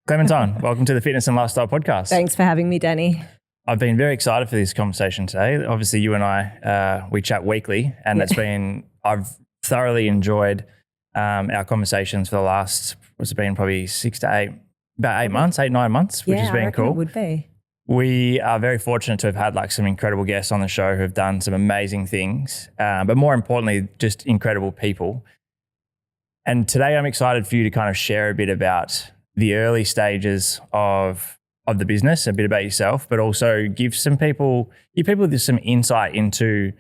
Clementine, welcome to the Fitness and Lifestyle Podcast. Thanks for having me, Danny. I've been very excited for this conversation today. Obviously, you and I, we chat weekly, and I've thoroughly enjoyed our conversations for the last, probably 9 months, which has been cool. It would be. We are very fortunate to have had some incredible guests on the show who have done some amazing things, but more importantly, just incredible people. And today I'm excited for you to kind of share a bit about the early stages of the business, a bit about yourself, but also give people just some insight into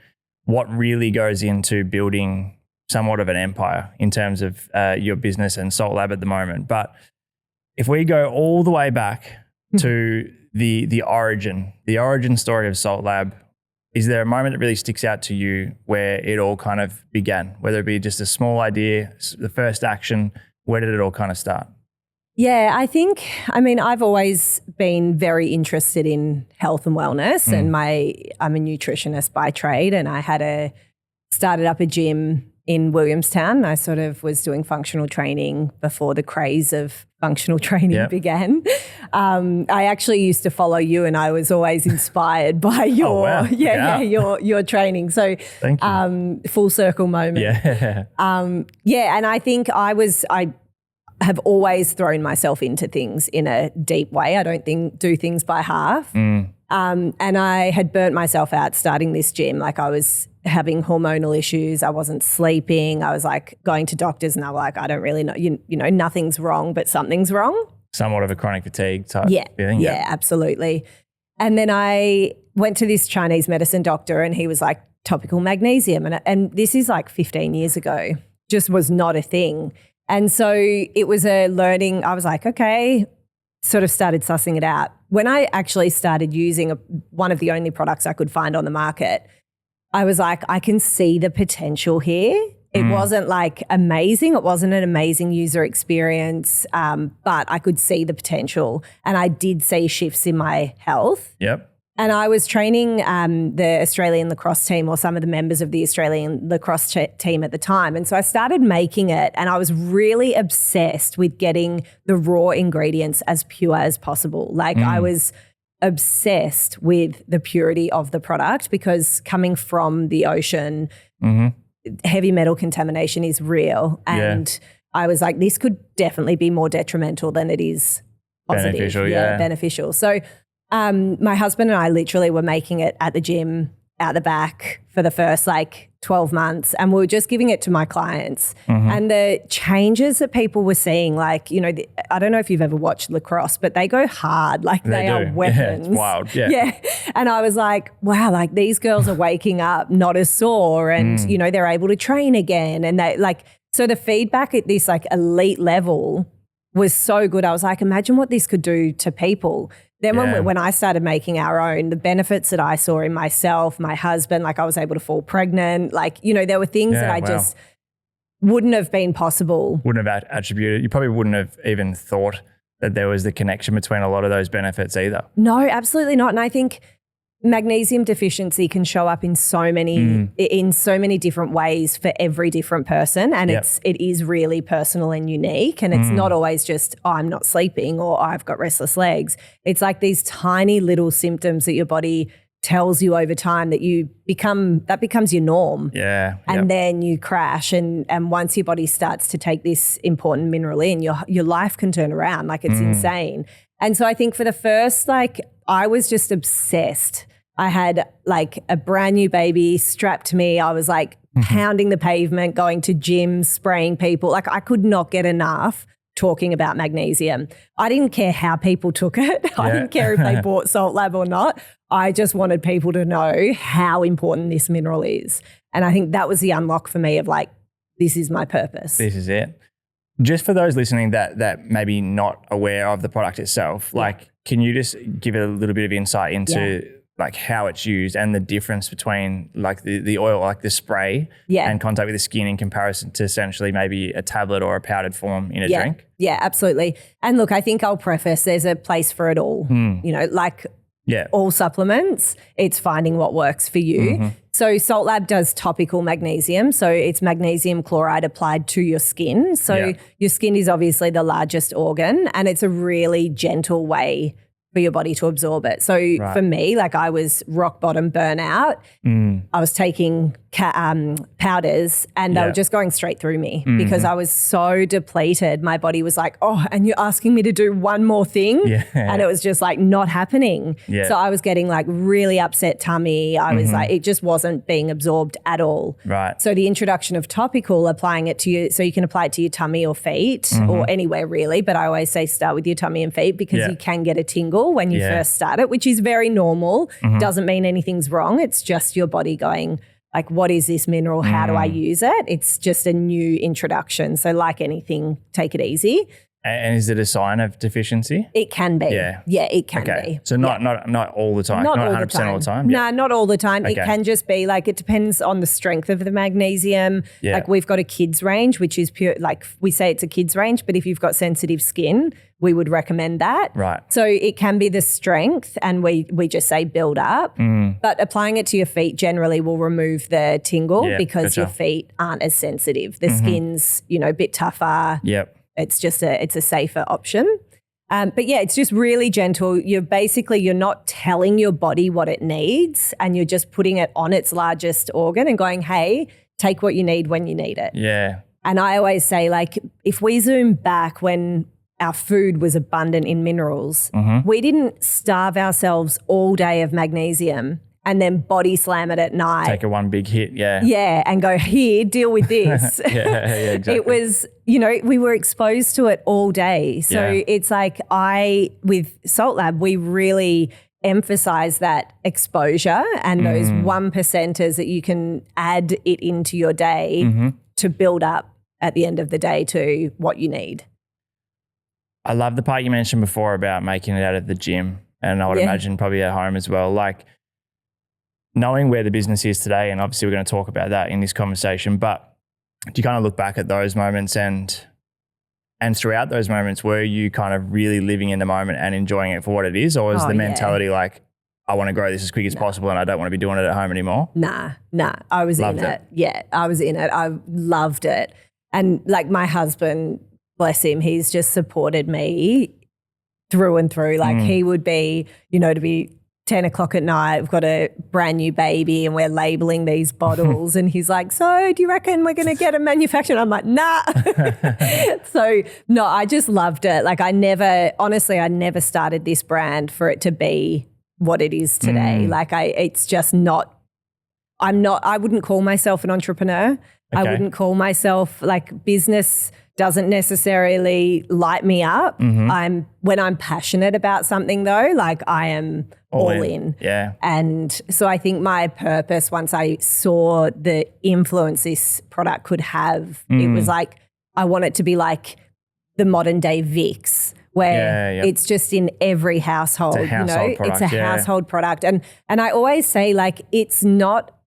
what really goes into building somewhat of an empire in terms of your business and Salt Lab at the moment. But if we go all the way back to the origin story of Salt Lab, is there a moment that really sticks out to you where it all kind of began, whether it be just a small idea, the first action? Where did it all kind of start? Yeah, I've always been very interested in health and wellness, and I'm a nutritionist by trade, and I started up a gym in Williamstown. I sort of was doing functional training before the craze of functional training began. I actually used to follow you, and I was always inspired by your your training. So thank you. Full circle moment. Yeah. And I think I have always thrown myself into things in a deep way. I don't do things by half. And I had burnt myself out starting this gym. I was having hormonal issues. I wasn't sleeping. I was going to doctors, and they were like, I don't really know, you know, nothing's wrong, but something's wrong. Somewhat of a chronic fatigue type feeling. Yeah, absolutely. And then I went to this Chinese medicine doctor, and he was like, topical magnesium. And this is 15 years ago, just was not a thing. And so it was a learning. I was like, okay, sort of started sussing it out. When I actually started using one of the only products I could find on the market, I was like, I can see the potential here. It wasn't amazing. It wasn't an amazing user experience, but I could see the potential, and I did see shifts in my health. Yep. And I was training the Australian lacrosse team, or some of the members of the Australian lacrosse team at the time. And so I started making it, and I was really obsessed with getting the raw ingredients as pure as possible. I was obsessed with the purity of the product, because coming from the ocean, heavy metal contamination is real. And I was like, this could definitely be more detrimental than it is positive. Beneficial, beneficial. So my husband and I literally were making it at the gym out the back for the first 12 months, and we were just giving it to my clients. And the changes that people were seeing, I don't know if you've ever watched lacrosse, but they go hard. They are weapons. Yeah, it's wild. Yeah. And I was like, wow, these girls are waking up not as sore, and they're able to train again. And they so the feedback at this elite level was so good. I was like, imagine what this could do to people. Then when I started making our own, the benefits that I saw in myself, my husband, I was able to fall pregnant. There were things that I just wouldn't have been possible. Wouldn't have attributed. You probably wouldn't have even thought that there was the connection between a lot of those benefits either. No, absolutely not. And I think magnesium deficiency can show up in so many different ways for every different person, and it is really personal and unique, and it's not always just, oh, I'm not sleeping, or oh, I've got restless legs. It's these tiny little symptoms that your body tells you over time that becomes your norm. Yeah. And then you crash, and once your body starts to take this important mineral in, your life can turn around. It's insane. And so I think for the first, I was just obsessed. I had a brand new baby strapped to me. I was pounding the pavement, going to gyms, spraying people. I could not get enough talking about magnesium. I didn't care how people took it. I didn't care if they bought Salt Lab or not. I just wanted people to know how important this mineral is. And I think that was the unlock for me of this is my purpose. This is it. Just for those listening that maybe not aware of the product itself, can you just give a little bit of insight into how it's used and the difference between the oil, the spray and contact with the skin in comparison to essentially maybe a tablet or a powdered form in a drink? Yeah, absolutely. And look, I think I'll preface, there's a place for it all. Yeah. all supplements. It's finding what works for you. So Salt Lab does topical magnesium. So it's magnesium chloride applied to your skin. So your skin is obviously the largest organ, and it's a really gentle way for your body to absorb it. So for me, like I was rock bottom burnout. I was taking powders and they were just going straight through me because I was so depleted. My body was like, oh, and you're asking me to do one more thing? And it was just like not happening. So I was getting like really upset tummy. I was like, it just wasn't being absorbed at all. So the introduction of topical, applying it to you, so you can apply it to your tummy or feet or anywhere really, but I always say start with your tummy and feet because you can get a tingle when you first start it, which is very normal. Doesn't mean anything's wrong. It's just your body going like, what is this mineral? How do I use it? It's just a new introduction. So like anything, take it easy. And is it a sign of deficiency? It can be. Yeah, it can be. So not all the time, not 100% all the time? No, not all the time. It can just be like, it depends on the strength of the magnesium. Like we've got a kids range, which is pure, like we say it's a kids range, but if you've got sensitive skin, we would recommend that. So it can be the strength and we just say build up, but applying it to your feet generally will remove the tingle because your feet aren't as sensitive. The skin's, a bit tougher. It's just it's a safer option. But yeah, it's just really gentle. You're not telling your body what it needs and you're just putting it on its largest organ and going, hey, take what you need when you need it. And I always say, like, if we zoom back when our food was abundant in minerals, we didn't starve ourselves all day of magnesium and then body slam it at night. Take a one big hit, and go, here, deal with this. Exactly. It was, we were exposed to it all day. So it's like with Salt Lab, we really emphasize that exposure and those 1%ers that you can add it into your day to build up at the end of the day to what you need. I love the part you mentioned before about making it out of the gym, and I would imagine probably at home as well. Like, knowing where the business is today, and obviously we're going to talk about that in this conversation, but do you kind of look back at those moments and throughout those moments, were you kind of really living in the moment and enjoying it for what it is? Or is the mentality like, I want to grow this as quick as possible and I don't want to be doing it at home anymore? Nah. I was in it. Yeah, I was in it. I loved it. And like my husband, bless him, he's just supported me through and through. Like he would be, to be 10 o'clock at night, we've got a brand new baby and we're labeling these bottles. And he's like, so do you reckon we're going to get a manufacturer? And I'm like, nah. So no, I just loved it. Like I never started this brand for it to be what it is today. Like it's just not, I wouldn't call myself an entrepreneur. I wouldn't call myself like business doesn't necessarily light me up. When I'm passionate about something though, like I am all in. Yeah. And so I think my purpose, once I saw the influence this product could have, it was like, I want it to be like the modern day Vicks, where it's just in every household. It's a household product, it's a household product. And I always say like, it's not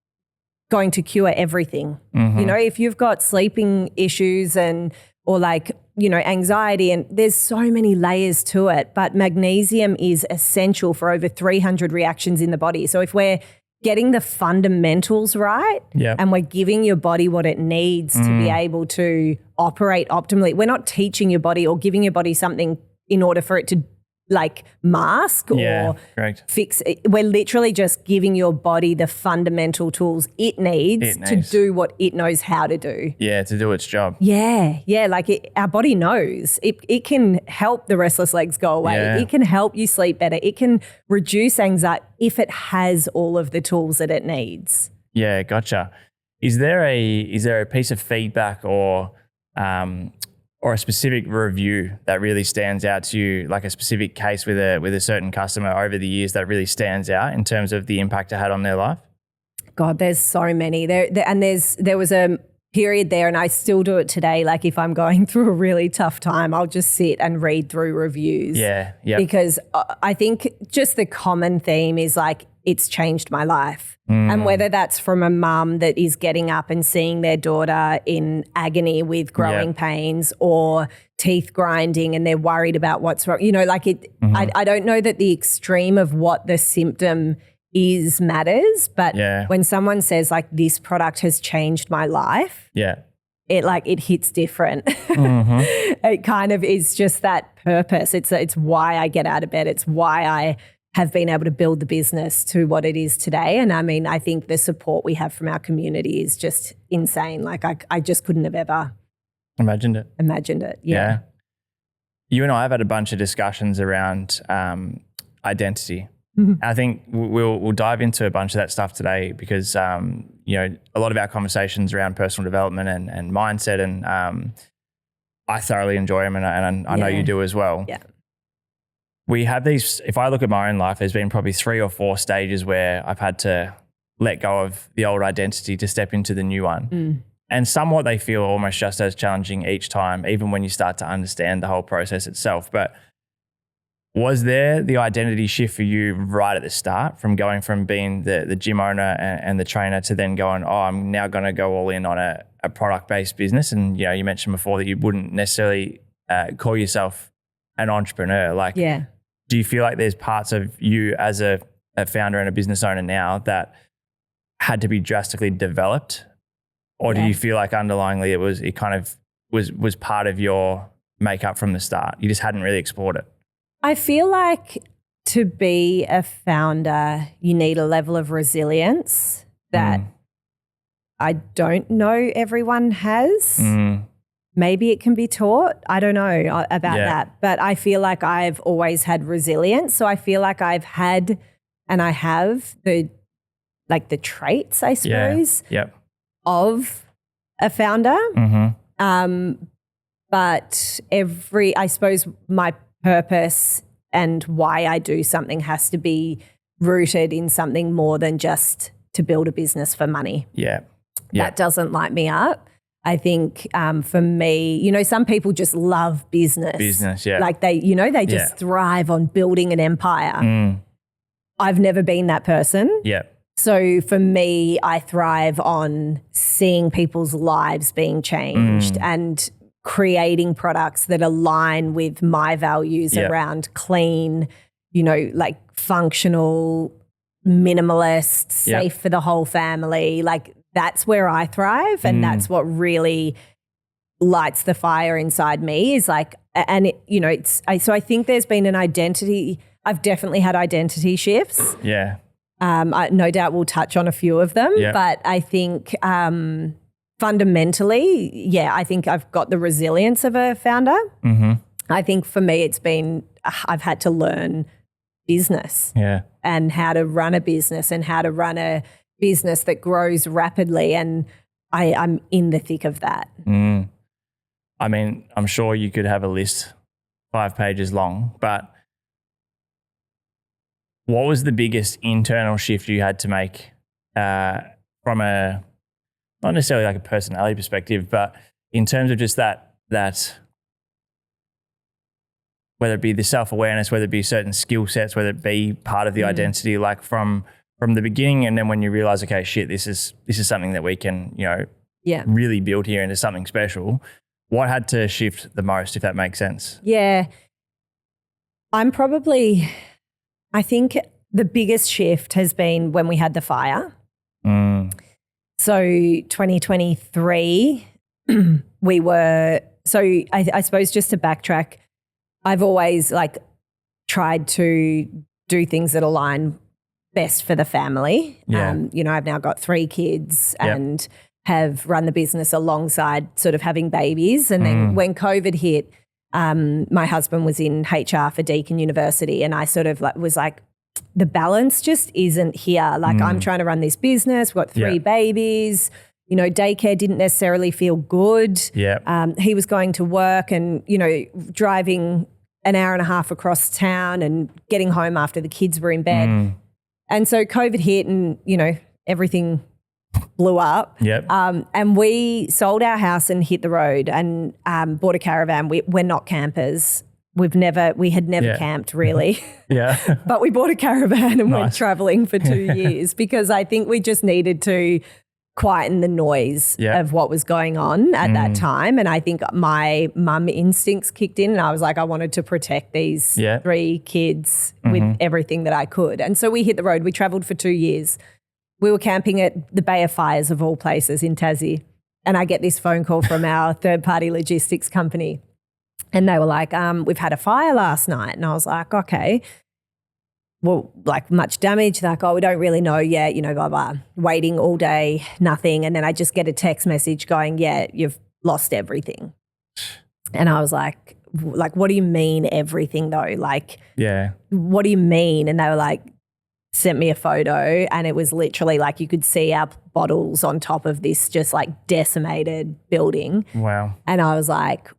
going to cure everything. If you've got sleeping issues or like, anxiety, and there's so many layers to it, but magnesium is essential for over 300 reactions in the body. So if we're getting the fundamentals right and we're giving your body what it needs to be able to operate optimally, we're not teaching your body or giving your body something in order for it to like mask or fix it. We're literally just giving your body the fundamental tools it needs to do what it knows how to do. Yeah, to do its job. Yeah. Like our body knows. It can help the restless legs go away. It can help you sleep better. It can reduce anxiety if it has all of the tools that it needs. Yeah, gotcha. Is there a piece of feedback or a specific review that really stands out to you, like a specific case with a certain customer over the years that really stands out in terms of the impact it had on their life? God, there's so many. There was a period there, and I still do it today. Like if I'm going through a really tough time, I'll just sit and read through reviews. Yeah. Because I think just the common theme is like, it's changed my life. And whether that's from a mum that is getting up and seeing their daughter in agony with growing pains or teeth grinding and they're worried about what's wrong, like it, I don't know that the extreme of what the symptom is matters, but when someone says like, this product has changed my life, it hits different. It kind of is just that purpose. It's why I get out of bed. It's why I have been able to build the business to what it is today. And I mean, I think the support we have from our community is just insane. Like I just couldn't have ever imagined it. Yeah. You and I have had a bunch of discussions around identity. I think we'll dive into a bunch of that stuff today because, a lot of our conversations around personal development and mindset and I thoroughly enjoy them and I know you do as well. Yeah. We have these, if I look at my own life, there's been probably 3 or 4 stages where I've had to let go of the old identity to step into the new one. And somewhat they feel almost just as challenging each time, even when you start to understand the whole process itself. But was there the identity shift for you right at the start from going from being the gym owner and the trainer to then going, I'm now going to go all in on a product-based business? And, you mentioned before that you wouldn't necessarily call yourself an entrepreneur. Like, do you feel like there's parts of you as a founder and a business owner now that had to be drastically developed? Or do you feel like underlyingly it kind of was part of your makeup from the start? You just hadn't really explored it. I feel like to be a founder, you need a level of resilience that I don't know everyone has. Maybe it can be taught. I don't know about that. But I feel like I've always had resilience. So I feel like I've had and I have the traits, I suppose, of a founder. But I suppose my purpose and why I do something has to be rooted in something more than just to build a business for money. That doesn't light me up. I think for me, some people just love business. Like they just thrive on building an empire. I've never been that person. So for me, I thrive on seeing people's lives being changed and creating products that align with my values around clean, like functional, minimalist, safe for the whole family. Like that's where I thrive, and that's what really lights the fire inside me. Is like, and so I think there's been an identity. I've definitely had identity shifts. I no doubt we'll touch on a few of them, but I think fundamentally, I think I've got the resilience of a founder. I think for me, it's been I've had to learn business and how to run a business and how to run a business that grows rapidly, and I'm in the thick of that. I mean, I'm sure you could have a list 5 pages long, but what was the biggest internal shift you had to make from a, not necessarily like a personality perspective, but in terms of just that whether it be the self-awareness, whether it be certain skill sets, whether it be part of the identity, like from the beginning, and then when you realize, okay, shit, this is something that we can, really build here into something special. What had to shift the most, if that makes sense? Yeah. I think the biggest shift has been when we had the fire. So 2023, I suppose just to backtrack, I've always tried to do things that align best for the family. I've now got 3 kids and have run the business alongside sort of having babies. And then when COVID hit, my husband was in HR for Deakin University, and I sort of was like, the balance just isn't here. Like I'm trying to run this business. We've got 3 babies. Daycare didn't necessarily feel good. He was going to work and, driving an hour and a half across town and getting home after the kids were in bed. And so COVID hit and, everything blew up. Yep. And we sold our house and hit the road and bought a caravan. We're not campers. We had never camped really. Yeah. But we bought a caravan and went Nice. traveling for 2 years because I think we just needed to quieten the noise of what was going on at that time. And I think my mum instincts kicked in and I was like, I wanted to protect these 3 kids with everything that I could. And so we hit the road. We traveled for 2 years. We were camping at the Bay of Fires of all places in Tassie. And I get this phone call from our third-party logistics company. And they were like, we've had a fire last night. And I was like, okay. Well, like much damage? Like, oh, we don't really know yet, blah, blah. Waiting all day, nothing. And then I just get a text message going, yeah, you've lost everything. And I was like, what do you mean everything though? Like, what do you mean? And they were like, sent me a photo and it was literally like you could see our bottles on top of this just like decimated building. Wow. And I was like,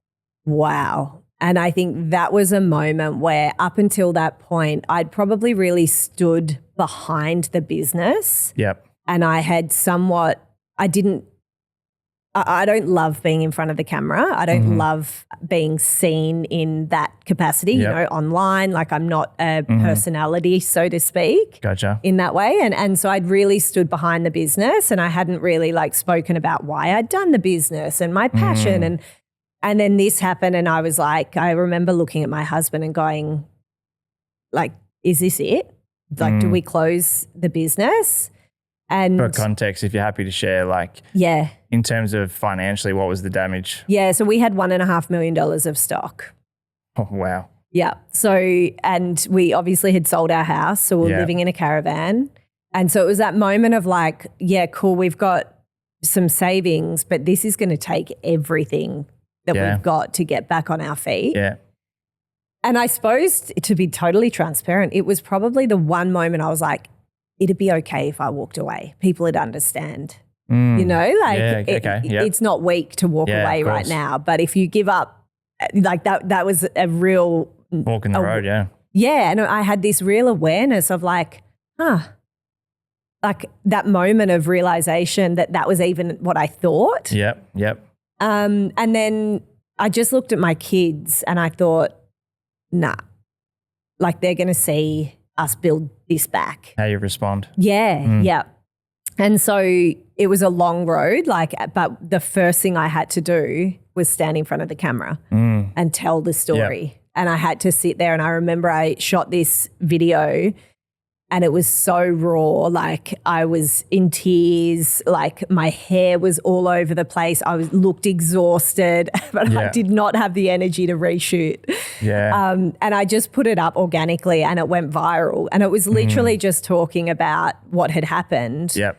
wow. And I think that was a moment where up until that point, I'd probably really stood behind the business. Yep. And I had I don't love being in front of the camera. I don't love being seen in that capacity, online. Like I'm not a personality, so to speak. Gotcha. In that way. And so I'd really stood behind the business and I hadn't really like spoken about why I'd done the business and my passion. And then this happened and I was like, I remember looking at my husband and going like, is this it? Like, do we close the business? And for context, if you're happy to share, like, in terms of financially, what was the damage? Yeah. So we had $1.5 million of stock. Oh, wow. Yeah. So, and we obviously had sold our house. So we were living in a caravan. And so it was that moment of like, yeah, cool. We've got some savings, but this is going to take everything that we've got to get back on our feet. Yeah. And I suppose to be totally transparent, it was probably the one moment I was like, it'd be okay if I walked away. People would understand, it's not weak to walk away right now. But if you give up, like that was a real walk in the road. Yeah. Yeah. And I had this real awareness of like, like that moment of realization that was even what I thought. Yep. Yep. And then I just looked at my kids and I thought, nah, like they're going to see us build this back. How you respond. Yeah. Yeah. And so it was a long road, but the first thing I had to do was stand in front of the camera and tell the story. Yep. And I had to sit there and I remember I shot this video and it was so raw, like I was in tears, like my hair was all over the place. I looked exhausted, but I did not have the energy to reshoot. Yeah. And I just put it up organically and it went viral. And it was literally just talking about what had happened. Yep.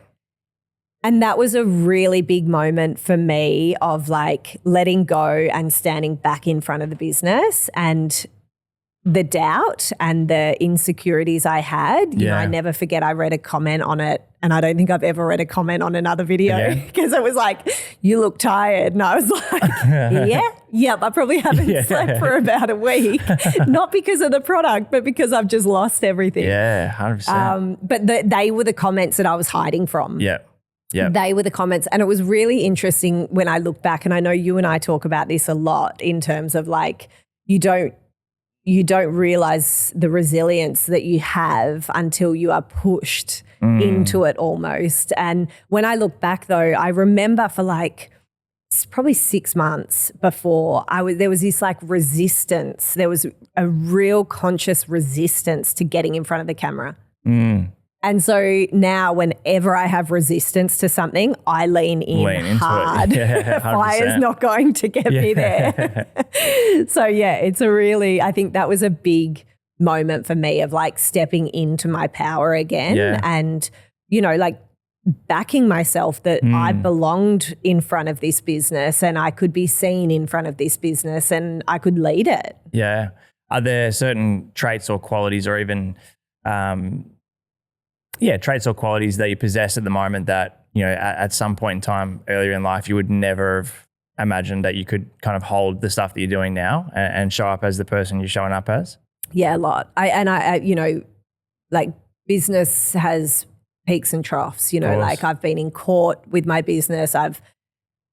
And that was a really big moment for me of like letting go and standing back in front of the business and the doubt and the insecurities I had. You know, I never forget I read a comment on it and I don't think I've ever read a comment on another video because it was like, you look tired. And I was like, yep, I probably haven't slept for about a week. Not because of the product, but because I've just lost everything. Yeah, 100%. But they were the comments that I was hiding from. Yeah. Yeah. They were the comments. And it was really interesting when I look back, and I know you and I talk about this a lot in terms of like, you don't realize the resilience that you have until you are pushed into it almost. And when I look back though, I remember for like probably 6 months before there was this like resistance. There was a real conscious resistance to getting in front of the camera. And so now whenever I have resistance to something, I lean in hard. Yeah, fire's not going to get me there. So it's a really, I think that was a big moment for me of like stepping into my power again and, you know, like backing myself that I belonged in front of this business and I could be seen in front of this business and I could lead it. Yeah. Are there certain traits or qualities or even traits or qualities that you possess at the moment that, you know, at some point in time earlier in life, you would never have imagined that you could kind of hold the stuff that you're doing now and show up as the person you're showing up as? Yeah, a lot. I you know, like business has peaks and troughs, you know, course. like I've been in court with my business. I've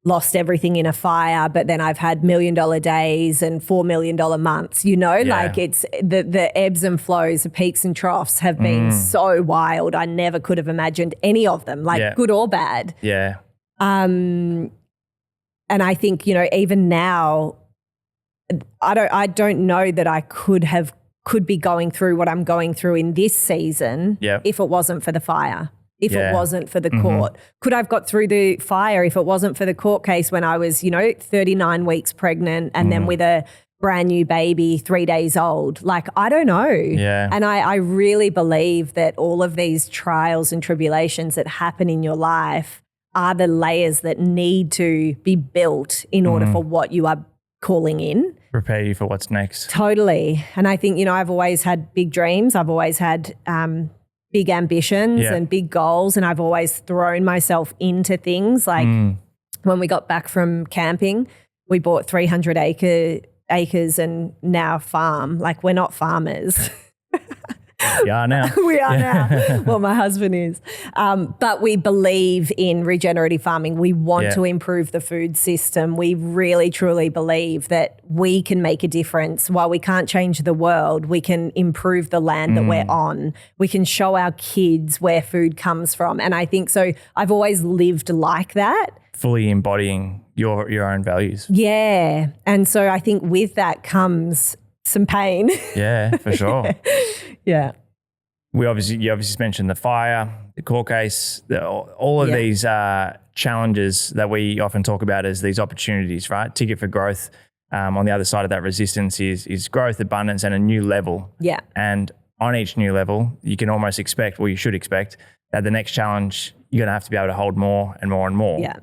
lost everything in a fire, but then I've had $1 million days and $4 million months, you know, like it's the ebbs and flows, the peaks and troughs have been so wild. I never could have imagined any of them, like good or bad. Yeah. And I think, you know, even now, I don't know that I could be going through what I'm going through in this season if it wasn't for the fire. If it wasn't for the court. Could I have got through the fire if it wasn't for the court case when I was, you know, 39 weeks pregnant and then with a brand new baby, 3 days old? Like, I don't know. Yeah. And I really believe that all of these trials and tribulations that happen in your life are the layers that need to be built in order for what you are calling in. Prepare you for what's next. Totally. And I think, you know, I've always had big dreams. I've always had big ambitions and big goals, and I've always thrown myself into things. Like when we got back from camping, we bought 300 acres and now farm. Like, we're not farmers. We are now. We are now. Well, my husband is. But we believe in regenerative farming. We want to improve the food system. We really, truly believe that we can make a difference. While we can't change the world, we can improve the land that we're on. We can show our kids where food comes from. And I think so. I've always lived like that. Fully embodying your own values. Yeah. And so I think with that comes some pain. Yeah, for sure. Yeah. You obviously mentioned the fire, the court case, all of these challenges that we often talk about as these opportunities, right? Ticket for growth. On the other side of that resistance is growth, abundance, and a new level. Yeah. And on each new level, you can almost expect, well, you should expect that the next challenge, you're going to have to be able to hold more and more and more. Yeah.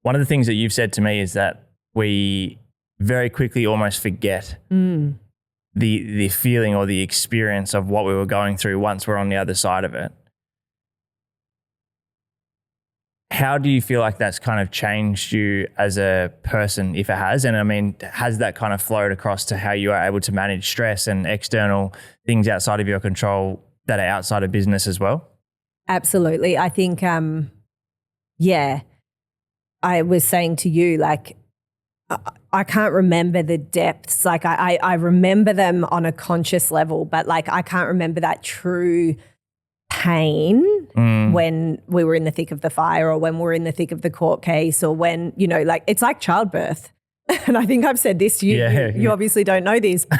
One of the things that you've said to me is that we very quickly almost forget the feeling or the experience of what we were going through once we're on the other side of it. How do you feel like that's kind of changed you as a person, if it has? And I mean, has that kind of flowed across to how you are able to manage stress and external things outside of your control that are outside of business as well? Absolutely. I think, I was saying to you, like, I can't remember the depths. Like I remember them on a conscious level, but like I can't remember that true pain when we were in the thick of the fire or when we're in the thick of the court case or when, you know, like it's like childbirth. And I think I've said this to you. You obviously don't know this, but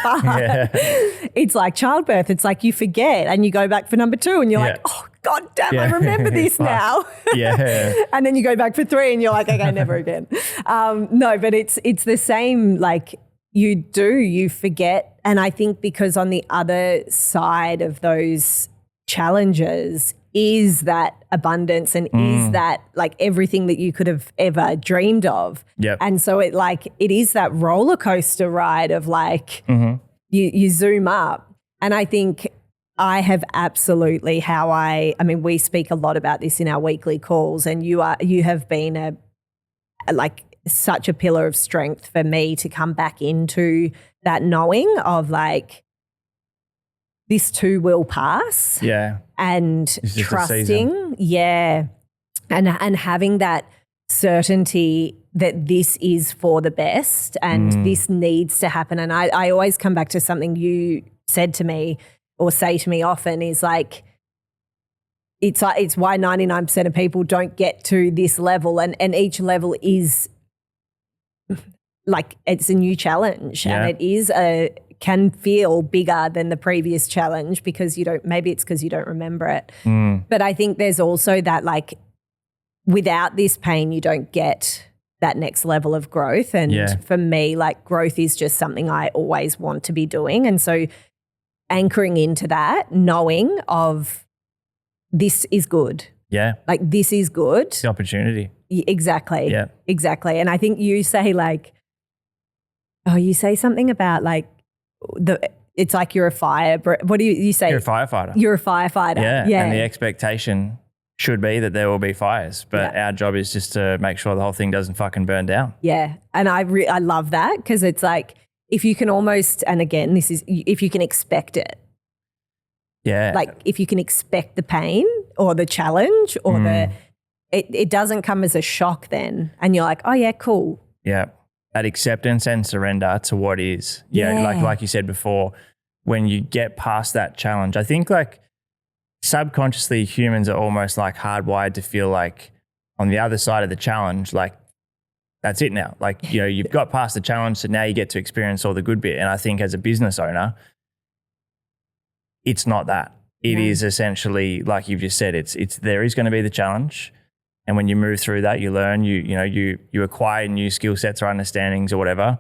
it's like childbirth. It's like you forget and you go back for number 2 and you're like, oh, God damn, I remember this now. And then you go back for 3 and you're like, okay, never again. No, but it's the same, like you forget. And I think because on the other side of those challenges is that abundance and is that like everything that you could have ever dreamed of. And so it is that roller coaster ride of like you zoom up. And I think I have absolutely I mean, we speak a lot about this in our weekly calls, and you have been such a pillar of strength for me to come back into that knowing of like, this too will pass. And trusting. And having that certainty that this is for the best and this needs to happen. And I always come back to something you said to me or say to me often is like, it's why 99% of people don't get to this level. And each level is like, it's a new challenge and it is can feel bigger than the previous challenge because maybe it's because you don't remember it. But I think there's also that like, without this pain, you don't get that next level of growth. And for me, like growth is just something I always want to be doing. And so anchoring into that, knowing of this is good. Like this is good. The opportunity. Exactly. Exactly. And I think you say like, you say something about like, it's like you're a what do you say? You're a firefighter. You're a firefighter. And the expectation should be that there will be fires, but our job is just to make sure the whole thing doesn't fucking burn down. And I love that because it's like, if you can almost, and again, this is, if you can expect it. Like if you can expect the pain or the challenge or it doesn't come as a shock then. And you're like, oh yeah, cool. Yeah. That acceptance and surrender to what is. Yeah. Like you said before, when you get past that challenge, I think like subconsciously humans are almost like hardwired to feel like on the other side of the challenge, like that's it now. Like, you know, you've got past the challenge, so now you get to experience all the good bit. And I think as a business owner, it's not that. It is essentially, like you've just said, it's there is going to be the challenge. And when you move through that, you learn, you acquire new skill sets or understandings or whatever.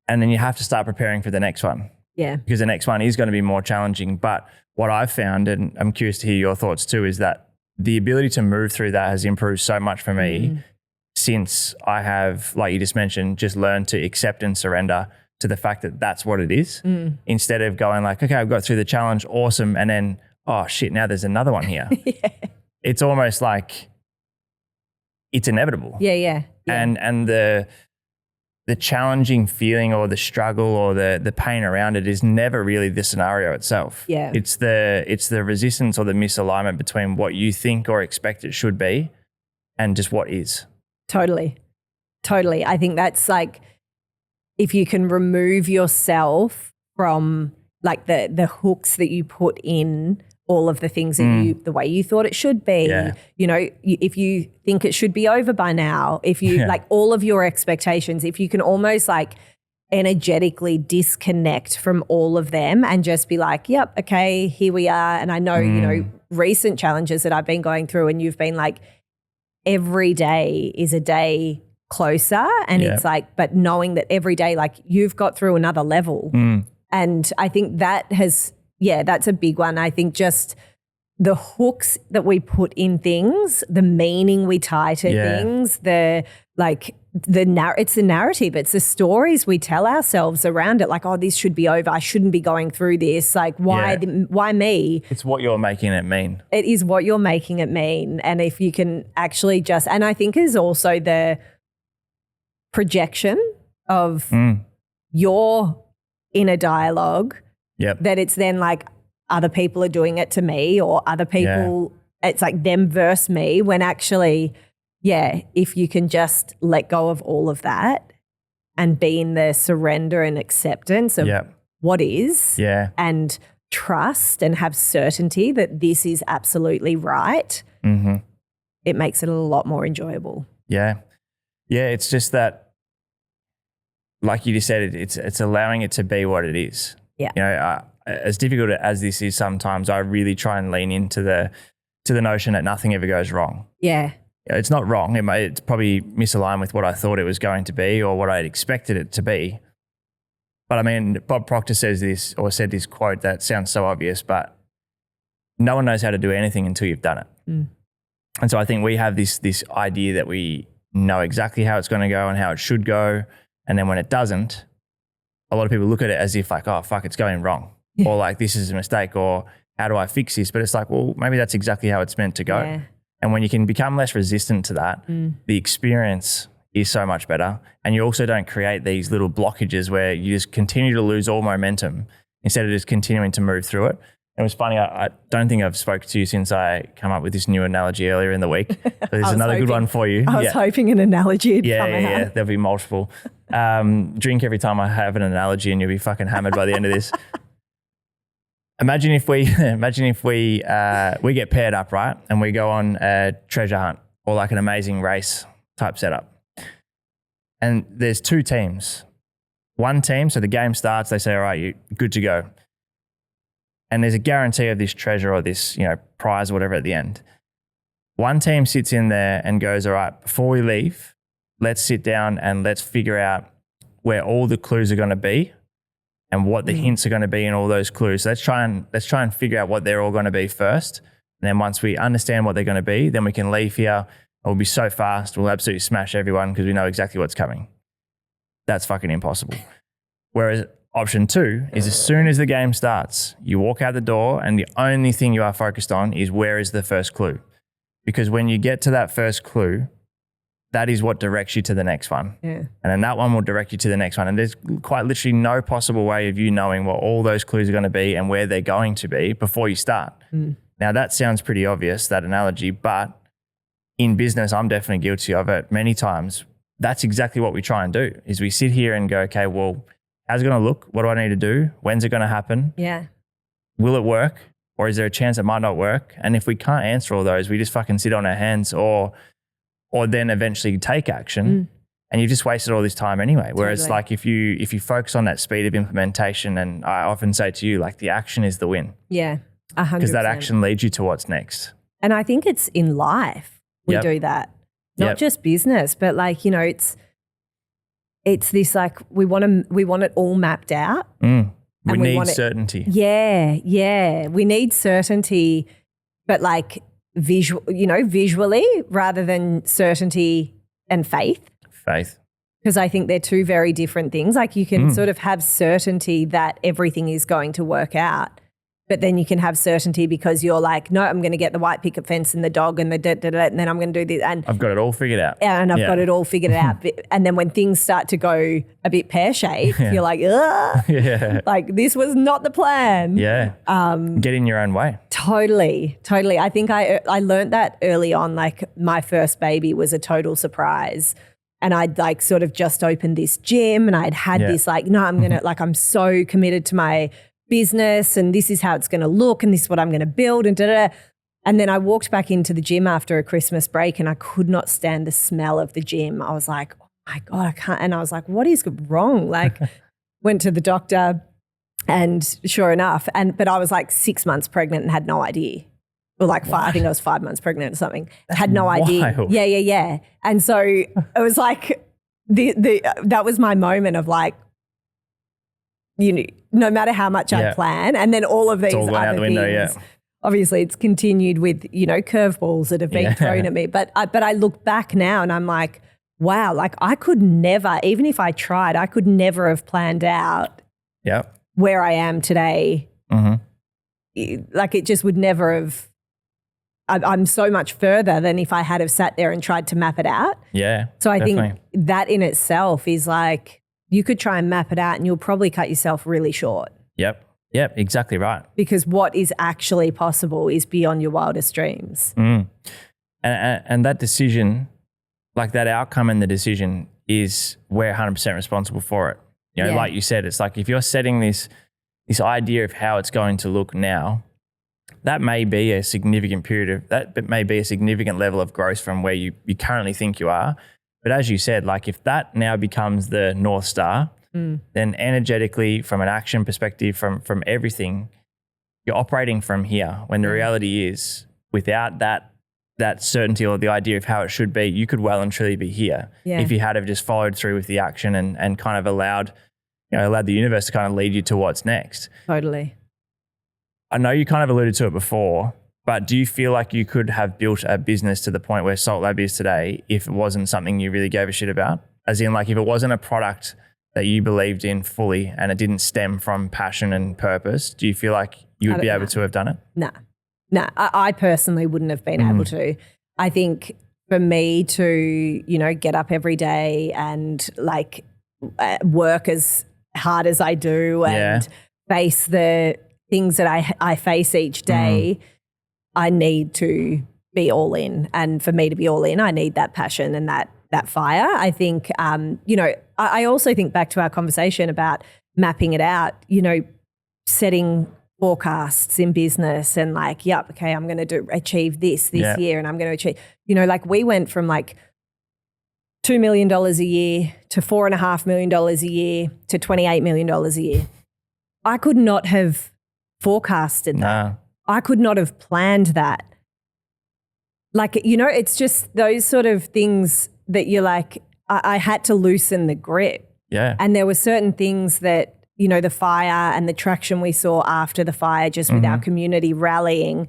And then you have to start preparing for the next one. Yeah. Because the next one is going to be more challenging. But what I've found, and I'm curious to hear your thoughts too, is that the ability to move through that has improved so much for me since I have, like you just mentioned, just learned to accept and surrender to the fact that that's what it is, instead of going like, okay, I've got through the challenge, awesome. And then, oh shit, now there's another one here. It's almost like it's inevitable. Yeah. And the challenging feeling or the struggle or the pain around it is never really the scenario itself. Yeah. It's the resistance or the misalignment between what you think or expect it should be and just what is. Totally. I think that's like, if you can remove yourself from like the hooks that you put in all of the things that the way you thought it should be, you know, if you think it should be over by now, if you like all of your expectations, if you can almost like energetically disconnect from all of them and just be like, yep, okay, here we are. And I know, you know, recent challenges that I've been going through and you've been like, every day is a day closer. And it's like, but knowing that every day, like you've got through another level. And I think that has, that's a big one. I think just the hooks that we put in things, the meaning we tie to things, it's the narrative, it's the stories we tell ourselves around it. Like, oh, this should be over. I shouldn't be going through this. Like, why me? It's what you're making it mean. It is what you're making it mean. And if you can actually just, and I think is also the projection of your inner dialogue, that it's then like other people are doing it to me or other people, it's like them versus me, when actually, if you can just let go of all of that and be in the surrender and acceptance of what is and trust and have certainty that this is absolutely right, it makes it a lot more enjoyable. Yeah, it's just that, like you just said, it's allowing it to be what it is. Yeah. You know, as difficult as this is sometimes, I really try and lean into the notion that nothing ever goes wrong. Yeah. It's not wrong. It's probably misaligned with what I thought it was going to be or what I expected it to be. But I mean, Bob Proctor said this quote that sounds so obvious, but no one knows how to do anything until you've done it. And so I think we have this idea that we know exactly how it's going to go and how it should go. And then when it doesn't, a lot of people look at it as if like, oh, fuck, it's going wrong. Or like, this is a mistake, or how do I fix this? But it's like, well, maybe that's exactly how it's meant to go. Yeah. And when you can become less resistant to that, the experience is so much better. And you also don't create these little blockages where you just continue to lose all momentum instead of just continuing to move through it. It was funny, I don't think I've spoken to you since I come up with this new analogy earlier in the week. So there's another good one for you. I was hoping an analogy would come out. Yeah, there'll be multiple. Drink every time I have an analogy and you'll be fucking hammered by the end of this. Imagine if we get paired up, right? And we go on a treasure hunt or like an amazing race type setup. And there's two teams. One team, so the game starts, they say, all right, you're good to go. And there's a guarantee of this treasure or this, prize or whatever at the end. One team sits in there and goes, all right, before we leave, let's sit down and let's figure out where all the clues are going to be and what the hints are going to be in all those clues. So let's try and figure out what they're all going to be first. And then once we understand what they're going to be, then we can leave here. We'll be so fast, we'll absolutely smash everyone because we know exactly what's coming. That's fucking impossible. Whereas option two is as soon as the game starts, you walk out the door and the only thing you are focused on is where is the first clue. Because when you get to that first clue, that is what directs you to the next one. Yeah. And then that one will direct you to the next one. And there's quite literally no possible way of you knowing what all those clues are going to be and where they're going to be before you start. Now, Now that sounds pretty obvious, that analogy, but in business, I'm definitely guilty of it many times. That's exactly what we try and do is we sit here and go, okay, well, how's it going to look? What do I need to do? When's it going to happen? Yeah. Will it work? Or is there a chance it might not work? And if we can't answer all those, we just fucking sit on our hands or then eventually take action. And you've just wasted all this time anyway. Whereas like if you focus on that speed of implementation, and I often say to you, like the action is the win. Yeah, 100%. Because that action leads you to what's next. And I think it's in life we do that. Not just business, but like, you know, it's this like we want it all mapped out. We need certainty. Yeah. We need certainty, but like visually rather than certainty and faith. Because I think they're two very different things. Like you can sort of have certainty that everything is going to work out, but then you can have certainty because you're like, no, I'm going to get the white picket fence and the dog and the and then I'm going to do this. And I've got it all figured out. And I've got it all figured out. And then when things start to go a bit pear-shaped, you're like, ugh, like this was not the plan. Yeah. Get in your own way. Totally. I think I learned that early on. Like my first baby was a total surprise. And I'd like sort of just opened this gym and I'd had this like, no, I'm going to like, I'm so committed to my business and this is how it's going to look and this is what I'm going to build and da-da-da. And then I walked back into the gym after a Christmas break and I could not stand the smell of the gym. I was like, oh my God, I can't. And I was like, what is wrong? Like went to the doctor and sure enough, but I was like 6 months pregnant and had no idea. Or like I think I was 5 months pregnant or something. Had no idea. Wild. Yeah. And so it was like that was my moment of like, you know, no matter how much I plan, and then all of these other things. Obviously, it's continued with, you know, curveballs that have been thrown at me. But I look back now and I'm like, wow, like I could never, even if I tried, I could never have planned out where I am today. Like it just would never have. I'm so much further than if I had have sat there and tried to map it out. Yeah. So I think that in itself is like, you could try and map it out and you'll probably cut yourself really short. Yep, exactly right. Because what is actually possible is beyond your wildest dreams. And that decision, like that outcome and the decision is we're 100% responsible for it. You know, like you said, it's like if you're setting this idea of how it's going to look now, that may be a significant may be a significant level of growth from where you currently think you are. But as you said, like if that now becomes the North Star, then energetically from an action perspective, from everything, you're operating from here when the reality is without that certainty or the idea of how it should be, you could well and truly be here if you had have just followed through with the action and kind of allowed the universe to kind of lead you to what's next. Totally. I know you kind of alluded to it before, but do you feel like you could have built a business to the point where Salt Lab is today if it wasn't something you really gave a shit about? As in like if it wasn't a product that you believed in fully and it didn't stem from passion and purpose, do you feel like you would be able to have done it? No, I personally wouldn't have been able to. I think for me to, you know, get up every day and like work as hard as I do and face the things that I face each day, I need to be all in. And for me to be all in, I need that passion and that fire. I think, you know, I also think back to our conversation about mapping it out, you know, setting forecasts in business and like, yep, okay, I'm going to achieve this year and I'm going to achieve, you know, like we went from like $2 million a year to $4.5 million a year to $28 million a year. I could not have forecasted that. I could not have planned that. Like, you know, it's just those sort of things that you're like, I had to loosen the grip. Yeah. And there were certain things that, you know, the fire and the traction we saw after the fire, just with our community rallying,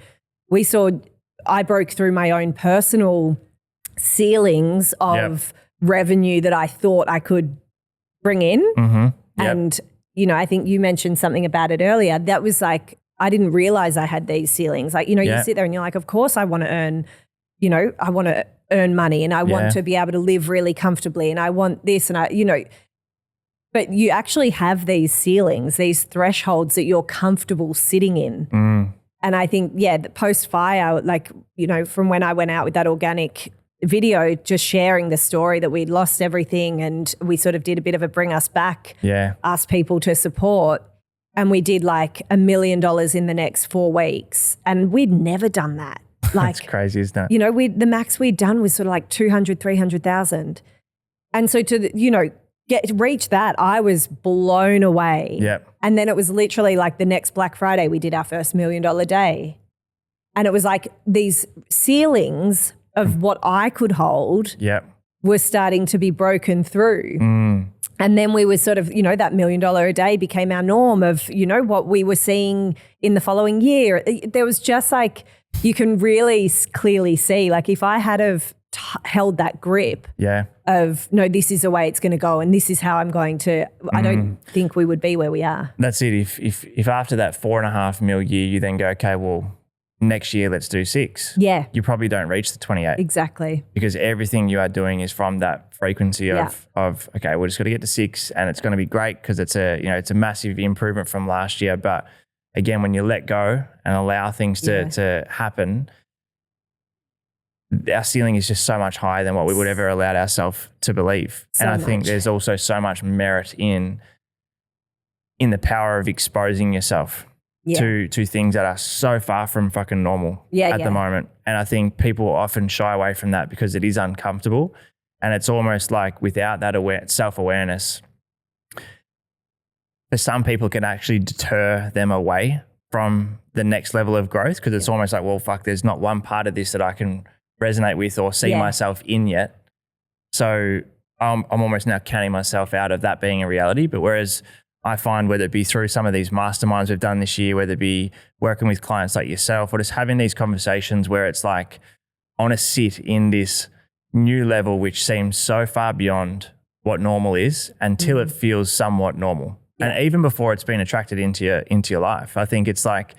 I broke through my own personal ceilings of revenue that I thought I could bring in. And, you know, I think you mentioned something about it earlier. That was like, I didn't realize I had these ceilings. Like, you know, you sit there and you're like, of course I want to earn, you know, I want to earn money and I want to be able to live really comfortably and I want this and I, you know, but you actually have these ceilings, these thresholds that you're comfortable sitting in. And I think, the post-fire, like, from when I went out with that organic video, just sharing the story that we'd lost everything, and we sort of did a bit of a bring us back, asked people to support. And we did like $1 million in the next 4 weeks. And we'd never done that. Like, that's crazy, isn't it? The max we'd done was sort of like 200, 300,000. And so to, reach that, I was blown away. Yep. And then it was literally like the next Black Friday, we did our first $1 million day. And it was like these ceilings of what I could hold were starting to be broken through. And then we were sort of, that $1 million a day became our norm of, what we were seeing in the following year. There was just like, you can really clearly see, like if I had have held that grip of, no, this is the way it's going to go and this is how I'm going to, I don't think we would be where we are. That's it. If after that 4.5 mil year, you then go, okay, well, next year, let's do 6. Yeah. You probably don't reach the 28. Exactly. Because everything you are doing is from that frequency of okay, we're just got to get to 6 and it's going to be great because it's a massive improvement from last year. But again, when you let go and allow things to happen, our ceiling is just so much higher than what we would ever allowed ourselves to believe. And I think there's also so much merit in the power of exposing yourself to things that are so far from fucking normal at the moment. And I think people often shy away from that because it is uncomfortable. And it's almost like without that self-awareness, for some people can actually deter them away from the next level of growth because it's almost like, well, fuck, there's not one part of this that I can resonate with or see myself in yet. So I'm almost now counting myself out of that being a reality. But whereas I find whether it be through some of these masterminds we've done this year, whether it be working with clients like yourself or just having these conversations where it's like, I want to sit in this new level, which seems so far beyond what normal is until it feels somewhat normal. Yeah. And even before it's been attracted into your life, I think it's like,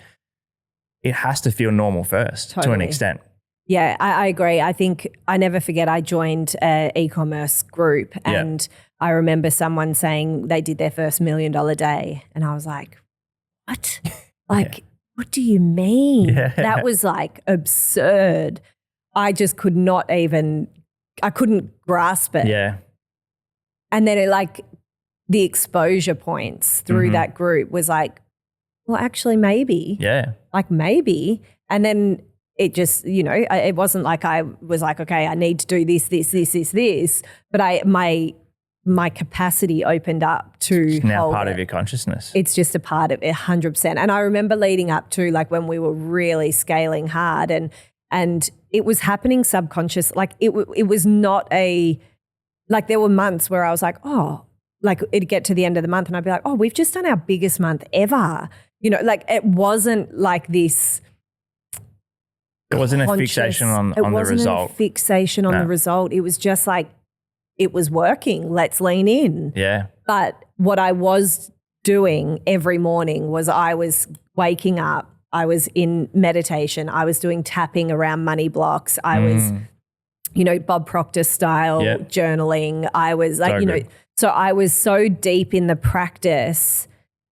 it has to feel normal first to an extent. Yeah, I agree. I think I never forget I joined an e-commerce group and I remember someone saying they did their first $1 million day and I was like, what? Like, what do you mean? Yeah. That was like absurd. I just could not even, I couldn't grasp it. Yeah. And then the exposure points through that group was like, well, actually maybe. Yeah. Like maybe. And then it just, it wasn't like I was like, okay, I need to do this. But my capacity opened up to it's now part of your consciousness. It's just a part of it, 100%. And I remember leading up to like when we were really scaling hard and it was happening subconscious. Like it was not like there were months where I was like, oh, like it'd get to the end of the month and I'd be like, oh, we've just done our biggest month ever. Like it wasn't like this. It wasn't a fixation on the result. It wasn't a fixation on the result. It was just like, it was working. Let's lean in. Yeah. But what I was doing every morning was I was waking up. I was in meditation. I was doing tapping around money blocks. I was, Bob Proctor style journaling. I was like, so I was so deep in the practice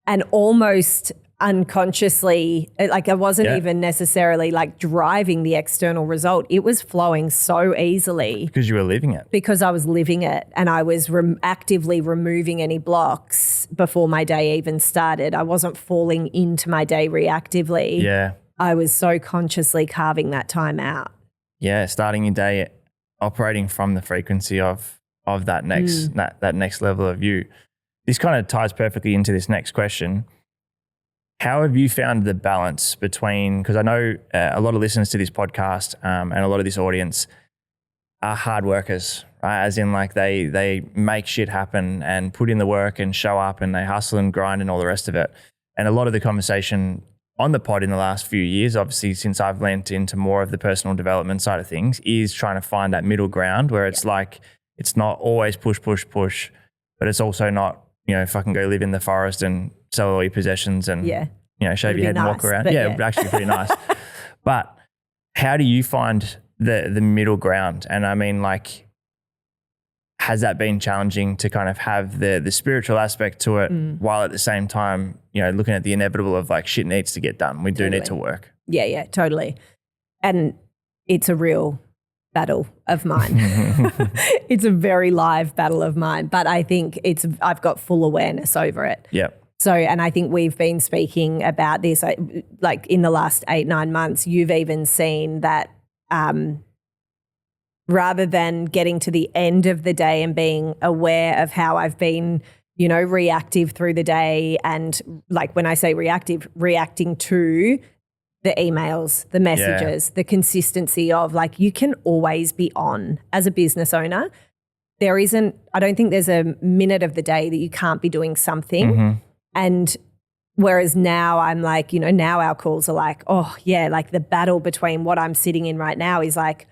and almost unconsciously, like I wasn't even necessarily like driving the external result. It was flowing so easily. Because you were living it. Because I was living it and I was actively removing any blocks before my day even started. I wasn't falling into my day reactively. Yeah. I was so consciously carving that time out. Yeah, starting your day operating from the frequency of that next that next level of you. This kind of ties perfectly into this next question. How have you found the balance between, because I know a lot of listeners to this podcast and a lot of this audience are hard workers, right? As in like they make shit happen and put in the work and show up and they hustle and grind and all the rest of it. And a lot of the conversation on the pod in the last few years, obviously since I've lent into more of the personal development side of things, is trying to find that middle ground where it's like, it's not always push, but it's also not, fucking go live in the forest and sell all your possessions and, shave your head and walk around. Yeah, it would actually be pretty nice. But how do you find the middle ground? And I mean, like, has that been challenging to kind of have the spiritual aspect to it while at the same time, looking at the inevitable of like shit needs to get done. We do need to work. Yeah, totally. And it's a real battle of mine. It's a very live battle of mine, but I think I've got full awareness over it. Yeah. So, and I think we've been speaking about this like in the last 8-9 months, you've even seen that rather than getting to the end of the day and being aware of how I've been, reactive through the day, and like when I say reactive, reacting to the emails, the messages, the consistency of like, you can always be on as a business owner. I don't think there's a minute of the day that you can't be doing something. Mm-hmm. And whereas now I'm like, now our calls are like, oh yeah, like the battle between what I'm sitting in right now is like,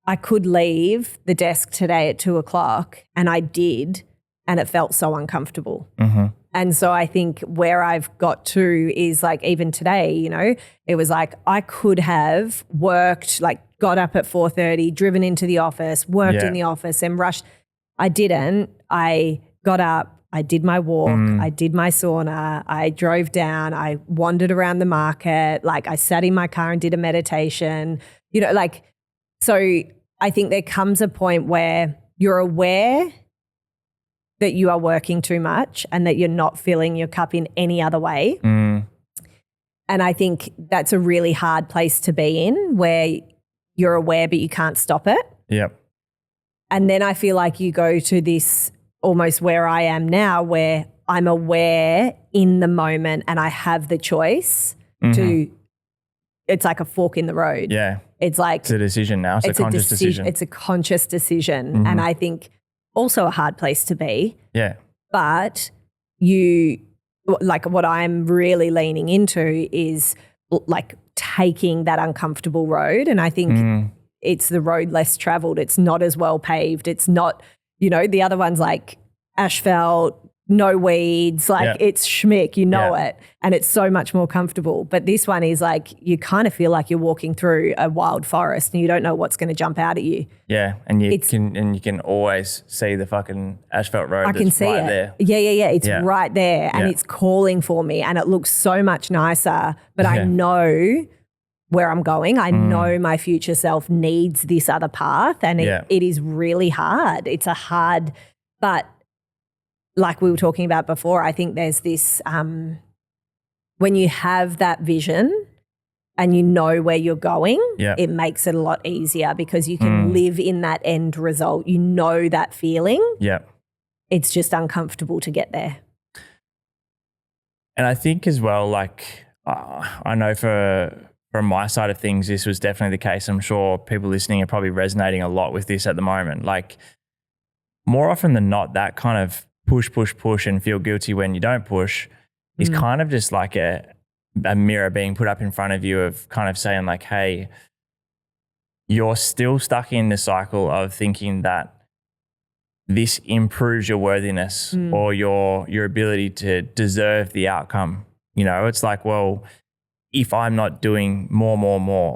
I could leave the desk today at 2:00, and I did, and it felt so uncomfortable. Mm-hmm. And so I think where I've got to is like, even today, it was like I could have worked, like got up at 4:30, driven into the office, worked in the office and rushed. I didn't. I got up, I did my walk, I did my sauna, I drove down, I wandered around the market, like I sat in my car and did a meditation, so I think there comes a point where you're aware that you are working too much and that you're not filling your cup in any other way. And I think that's a really hard place to be in, where you're aware but you can't stop it. Yep. And then I feel like you go to this almost where I am now, where I'm aware in the moment and I have the choice to, it's like a fork in the road. Yeah. It's like, it's a decision now. It's a conscious decision. It's a conscious decision. And I think also a hard place to be. Yeah. But like what I'm really leaning into is like taking that uncomfortable road. And I think it's the road less traveled. It's not as well paved. It's not, the other one's like asphalt, no weeds, like it's schmick, it. And it's so much more comfortable. But this one is like, you kind of feel like you're walking through a wild forest and you don't know what's going to jump out at you. Yeah. And you can always see the fucking asphalt road. I can see right it. There. Yeah. It's right there and it's calling for me and it looks so much nicer. But I know where I'm going. I know my future self needs this other path, and it is really hard. It's a hard, but like we were talking about before, I think there's this, when you have that vision and you know where you're going, it makes it a lot easier because you can live in that end result. You know that feeling. Yeah. It's just uncomfortable to get there. And I think as well, like I know from my side of things, this was definitely the case. I'm sure people listening are probably resonating a lot with this at the moment. Like more often than not, that kind of push and feel guilty when you don't push is kind of just like a mirror being put up in front of you of kind of saying like, hey, you're still stuck in the cycle of thinking that this improves your worthiness or your ability to deserve the outcome. It's like, well, if I'm not doing more,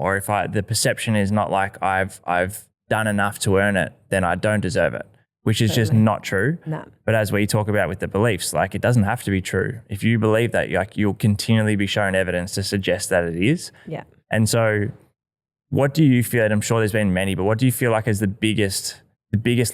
or if the perception is not like I've done enough to earn it, then I don't deserve it, which is just not true. No. But as we talk about with the beliefs, like it doesn't have to be true. If you believe that, you'll continually be shown evidence to suggest that it is. Yeah. And so what do you feel, and I'm sure there's been many, but what do you feel like is the biggest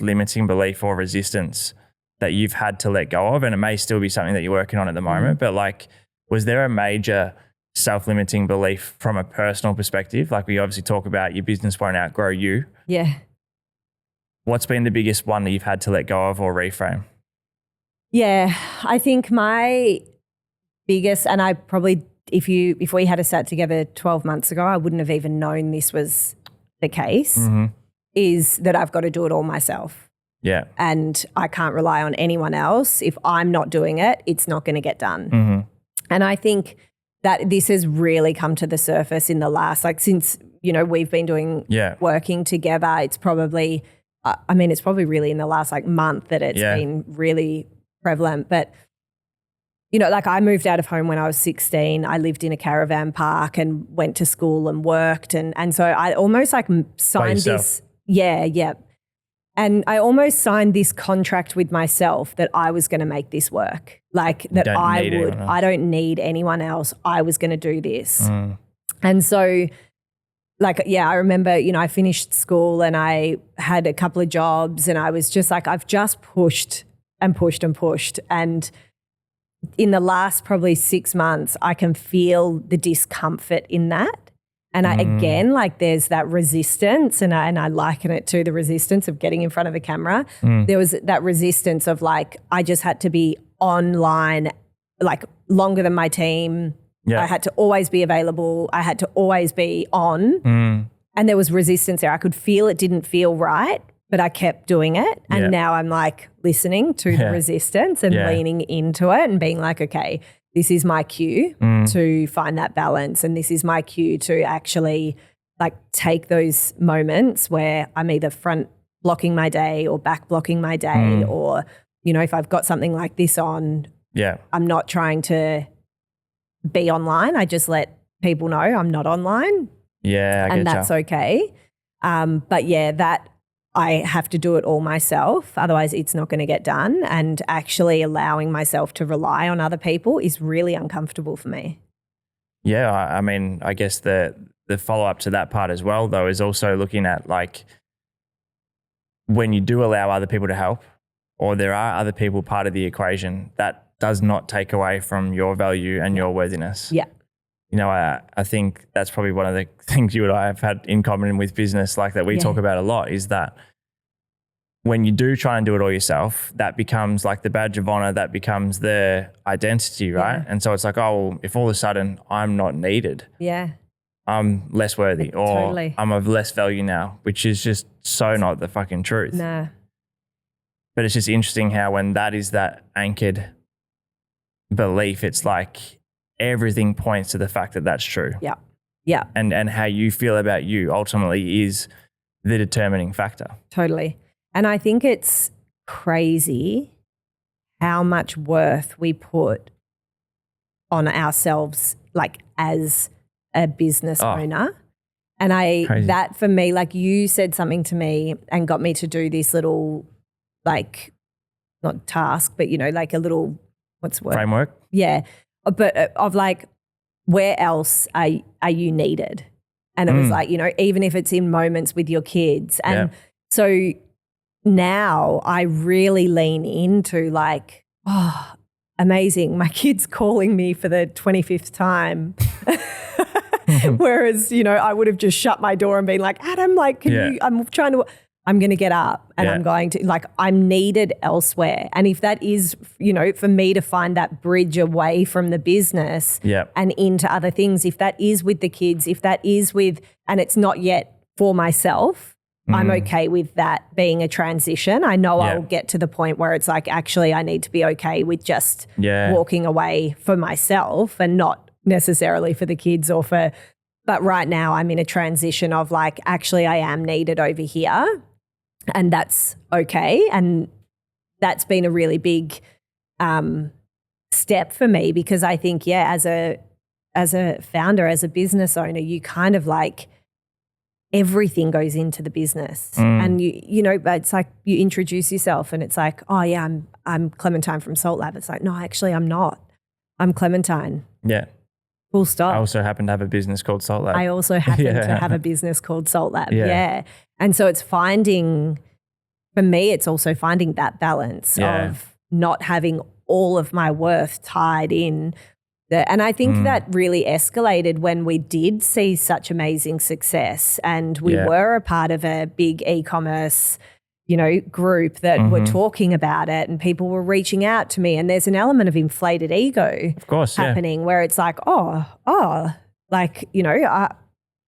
limiting belief or resistance that you've had to let go of? And it may still be something that you're working on at the moment, but like, was there a major self-limiting belief from a personal perspective? Like we obviously talk about your business won't outgrow you. Yeah. What's been the biggest one that you've had to let go of or reframe? Yeah, I think my biggest, and I probably, if we had sat together 12 months ago, I wouldn't have even known this was the case, is that I've got to do it all myself. Yeah. And I can't rely on anyone else. If I'm not doing it, it's not going to get done. And I think that this has really come to the surface in the last, like since, we've been doing working together, it's probably, it's probably really in the last like month that it's been really prevalent. But, like I moved out of home when I was 16. I lived in a caravan park and went to school and worked. And so I almost like signed this. Yeah. And I almost signed this contract with myself that I was going to make this work. Like that I don't need anyone else. I was going to do this. And so like, yeah, I remember, you know, I finished school and I had a couple of jobs and I was just like, I've just pushed and pushed and pushed. And in the last probably 6 months, I can feel the discomfort in that. And I, again, like there's that resistance and I liken it to the resistance of getting in front of a camera. There was that resistance of like, I just had to be online like longer than my team. Yeah. I had to always be available. I had to always be on. And there was resistance there. I could feel it didn't feel right, but I kept doing it. And now I'm like listening to the resistance and leaning into it and being like, okay, this is my cue to find that balance. And this is my cue to actually like take those moments where I'm either front blocking my day or back blocking my day or, you know, if I've got something like this on, I'm not trying to be online. I just let people know I'm not online. Yeah, and that's okay. But yeah, that I have to do it all myself. Otherwise, it's not going to get done. And actually allowing myself to rely on other people is really uncomfortable for me. Yeah, I mean, I guess the follow-up to that part as well, though, is also looking at like when you do allow other people to help or there are other people part of the equation, that does not take away from your value and your worthiness. Yeah. You know, I think that's probably one of the things you and I have had in common with business, like that we talk about a lot, is that when you do try and do it all yourself, that becomes like the badge of honor, that becomes the identity, right? Yeah. And so it's like, oh, well, if all of a sudden I'm not needed, I'm less worthy or I'm of less value now, which is just so not the fucking truth. Nah. But it's just interesting how when that is that anchored belief, it's like everything points to the fact that that's true. Yeah. Yeah. And how you feel about you ultimately is the determining factor. Totally. And I think it's crazy how much worth we put on ourselves, like as a business owner. And that for me, like you said something to me and got me to do this little, like, not task, but, you know, like a little, what's the word? Framework. Yeah. But of like, where else are you needed? And it was like, you know, even if it's in moments with your kids. And so now I really lean into like, oh, amazing. My kid's calling me for the 25th time. Whereas, you know, I would have just shut my door and been like, Adam, like, I'm going to get up and I'm going to, like, I'm needed elsewhere. And if that is, you know, for me to find that bridge away from the business and into other things, if that is with the kids, if that is with, and it's not yet for myself, I'm okay with that being a transition. I know I'll get to the point where it's like, actually, I need to be okay with just walking away for myself and not necessarily for the kids but right now I'm in a transition of like, actually, I am needed over here. And that's okay. And that's been a really big step for me because I think, as a founder, as a business owner, you kind of like everything goes into the business. And you know, but it's like you introduce yourself and it's like, oh yeah, I'm Clementine from Salt Lab. It's like, no, actually I'm not. I'm Clementine. Yeah. Full stop. I also happen to have a business called Salt Lab. I also happen to have a business called Salt Lab. Yeah. And so it's finding, for me, it's also finding that balance of not having all of my worth tied in. And I think that really escalated when we did see such amazing success and we were a part of a big e-commerce, you know, group that were talking about it and people were reaching out to me and there's an element of inflated ego happening where it's like, like, you know,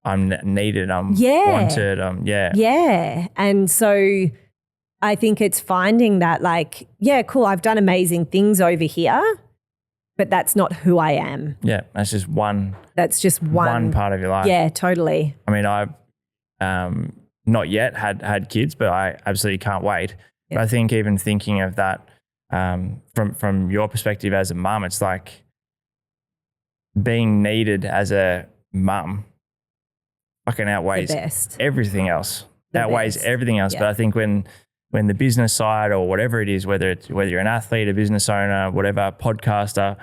I'm needed, I'm wanted, Yeah. And so I think it's finding that like, cool, I've done amazing things over here, but that's not who I am. Yeah, that's just one. That's just one part of your life. Yeah, totally. I mean, I've not yet had kids, but I absolutely can't wait. But I think even thinking of that from your perspective as a mum, it's like being needed as a mum fucking outweighs everything else. Outweighs everything else. But I think when when the business side or whatever it is, whether you're an athlete, a business owner, whatever, podcaster,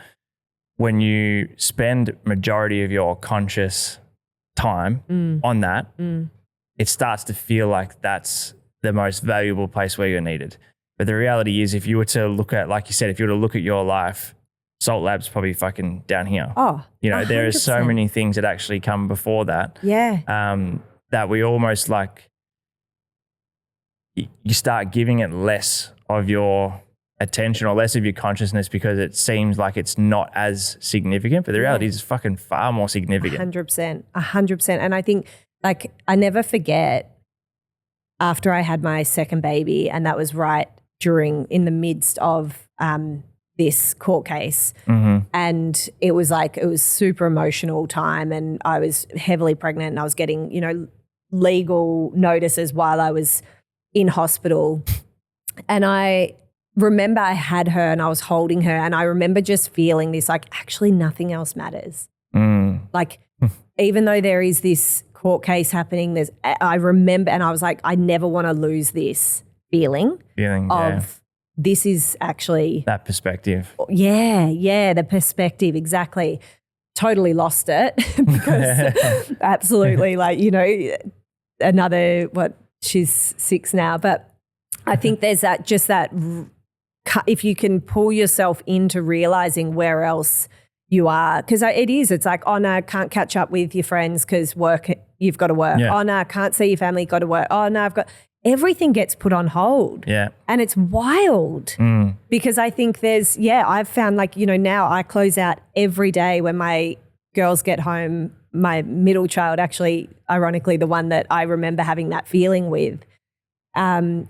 when you spend majority of your conscious time on that, it starts to feel like that's the most valuable place where you're needed. But the reality is, if you were to look at, like you said, if you were to look at your life, Salt Lab's probably fucking down here. Oh, you know, 100%. there are so many things that actually come before that. Yeah. That we almost like, you start giving it less of your attention or less of your consciousness because it seems like it's not as significant. But the reality is it's fucking far more significant. 100%. And I think, like, I never forget after I had my second baby, and that was right in the midst of this court case. And it was super emotional time, and I was heavily pregnant, and I was getting, you know, legal notices while I was in hospital. And I remember I had her and I was holding her, and I remember just feeling this, like, actually nothing else matters. Like, even though there is this court case happening, I remember, and I was like, I never want to lose this feeling of this is actually that perspective. Yeah, the perspective, exactly. Totally lost it because absolutely, like, you know, she's 6 now, but I think there's that if you can pull yourself into realizing where else you are, because it's like, oh no, I can't catch up with your friends because you've got to work. Yeah. Oh no, I can't see your family, got to work. Oh no, everything gets put on hold. Yeah. And it's wild because I think I've found, like, you know, now I close out every day when my girls get home. My middle child, actually, ironically, the one that I remember having that feeling with,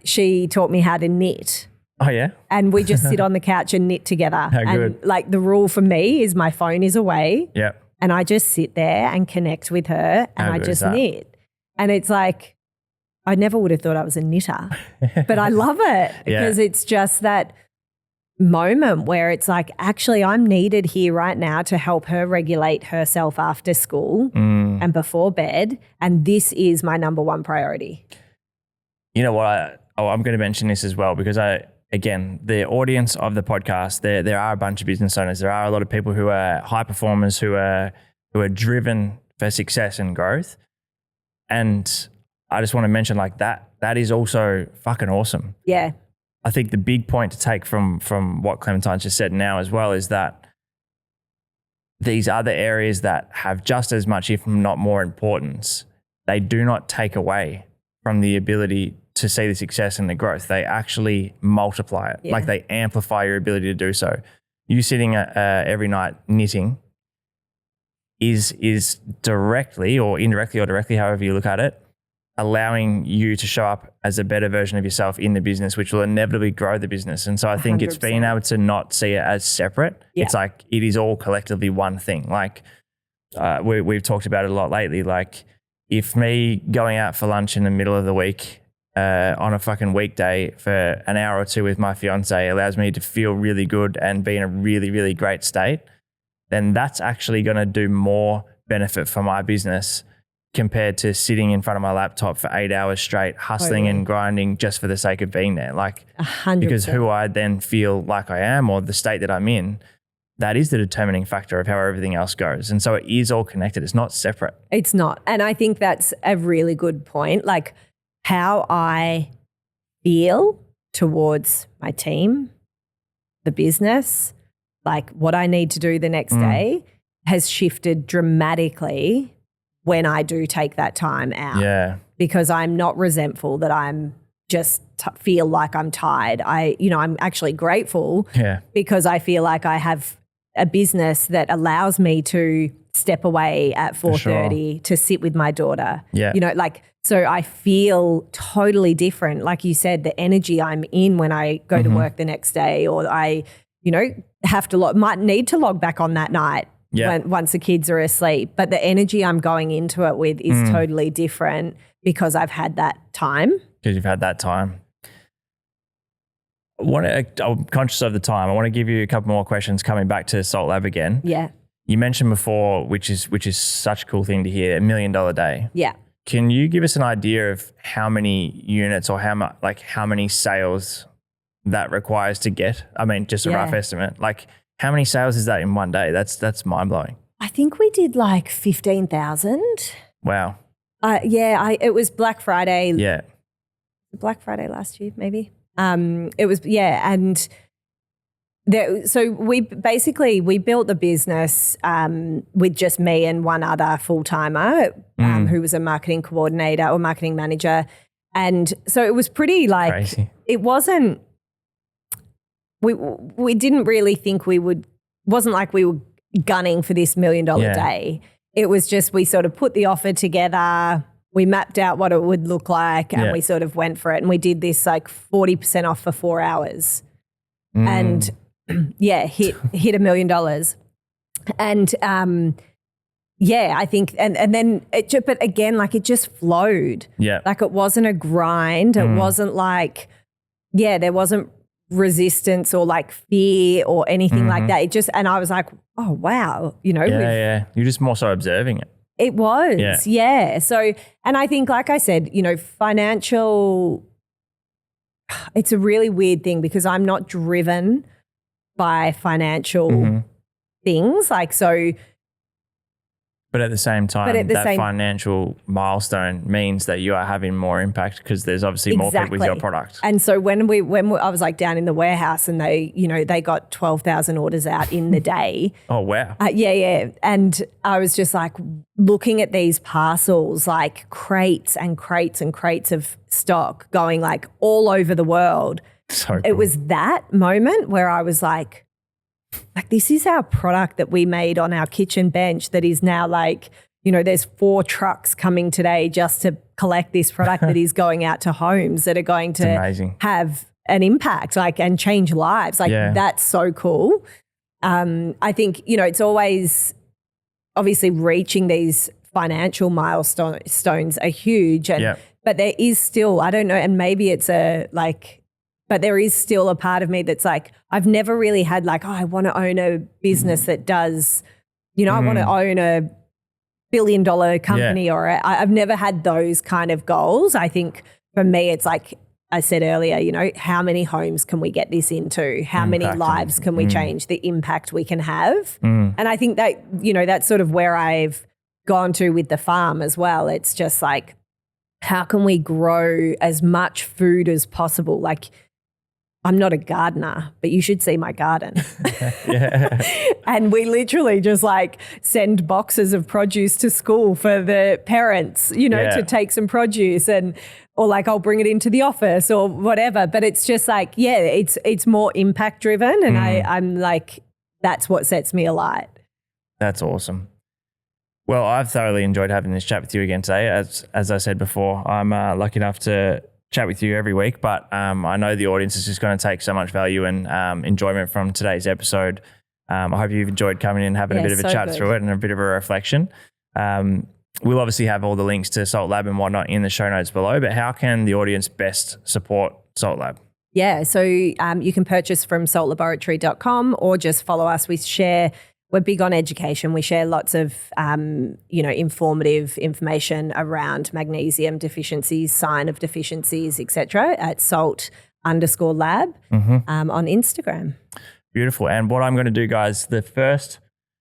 she taught me how to knit. Oh, yeah? And we just sit on the couch and knit together. And like, the rule for me is my phone is away. Yeah. And I just sit there and connect with her, and I just knit. And it's like, I never would have thought I was a knitter, but I love it because it's just that moment where it's like, actually, I'm needed here right now to help her regulate herself after school and before bed. And this is my number one priority. You know what? I'm going to mention this as well because again, the audience of the podcast, there are a bunch of business owners. There are a lot of people who are high performers, who are driven for success and growth. And I just want to mention, like, that is also fucking awesome. Yeah. I think the big point to take from what Clementine just said now as well is that these other areas that have just as much, if not more importance, they do not take away from the ability to see the success and the growth. They actually multiply it. Yeah. Like, they amplify your ability to do so. You sitting every night knitting is directly or indirectly or directly, however you look at it, allowing you to show up as a better version of yourself in the business, which will inevitably grow the business. And so I think 100%. It's being able to not see it as separate. Yeah. It's like, it is all collectively one thing. Like, we've talked about it a lot lately. Like, if me going out for lunch in the middle of the week on a fucking weekday for an hour or two with my fiance allows me to feel really good and be in a really, really great state, then that's actually going to do more benefit for my business compared to sitting in front of my laptop for 8 hours straight, hustling and grinding just for the sake of being there. Like, 100%. Because who I then feel like I am, or the state that I'm in, that is the determining factor of how everything else goes. And so it is all connected. It's not separate. It's not. And I think that's a really good point. Like, how I feel towards my team, the business, like what I need to do the next day has shifted dramatically when I do take that time out. Yeah. Because I'm not resentful that I'm just feel like I'm tired. I'm actually grateful because I feel like I have a business that allows me to step away at 4:30 to sit with my daughter. Yeah. So I feel totally different. Like you said, the energy I'm in when I go to work the next day, or I, might need to log back on that night once the kids are asleep. But the energy I'm going into it with is totally different because I've had that time. Because you've had that time. I'm conscious of the time. I want to give you a couple more questions coming back to Salt Lab again. Yeah. You mentioned before, which is such a cool thing to hear, $1 million day. Yeah. Can you give us an idea of how many units or how many sales that requires to get? I mean, just a rough estimate. Like, how many sales is that in one day? That's mind blowing. I think we did like 15,000. Wow. It was Black Friday. Yeah. Black Friday last year, maybe. It was, and so we built the business with just me and one other full-timer who was a marketing coordinator or marketing manager. And so it was pretty like, crazy. It wasn't, we didn't really think wasn't like we were gunning for this $1 million day. It was just, we sort of put the offer together, we mapped out what it would look like, and we sort of went for it. And we did this like 40% off for 4 hours. And hit $1 million. And I think, and then but again, like it just flowed. Yeah. Like it wasn't a grind. It wasn't like, there wasn't resistance or like fear or anything like that. It just, and I was like, oh wow, You're just more so observing it. It was, yeah. So, and I think, like I said, financial, it's a really weird thing because I'm not driven by financial things. Like, so. But at the same time, financial milestone means that you are having more impact because there's obviously more people with your product. And so when I was like down in the warehouse and they got 12,000 orders out in the day. Oh, wow. And I was just like looking at these parcels, like crates and crates and crates of stock going like all over the world. So cool. It was that moment where I was like, this is our product that we made on our kitchen bench that is now like, there's 4 trucks coming today just to collect this product that is going out to homes that are going to have an impact, like, and change lives. Like, that's so cool. I think, it's always obviously reaching these financial milestones are huge. But there is still, I don't know, and maybe it's but there is still a part of me that's like, I've never really had like, I want to own a business that does, I want to own a $1 billion company or I've never had those kind of goals. I think for me, it's like I said earlier, how many homes can we get this into? How many lives can we change? The impact we can have. And I think that, that's sort of where I've gone to with the farm as well. It's just like, how can we grow as much food as possible? Like, I'm not a gardener, but you should see my garden. And we literally just like send boxes of produce to school for the parents, to take some produce or like I'll bring it into the office or whatever. But it's just like, it's more impact driven. And I'm like, that's what sets me alight. That's awesome. Well, I've thoroughly enjoyed having this chat with you again today. As I said before, I'm lucky enough to chat with you every week, but I know the audience is just going to take so much value and enjoyment from today's episode. I hope you've enjoyed coming in and having a bit of a chat through it and a bit of a reflection. We'll obviously have all the links to Salt Lab and whatnot in the show notes below, but how can the audience best support Salt Lab? Yeah, so you can purchase from saltlaboratory.com or just follow us. We're big on education. We share lots of, informative information around magnesium deficiencies, sign of deficiencies, etc. at salt_lab on Instagram. Beautiful. And what I'm going to do, guys, the first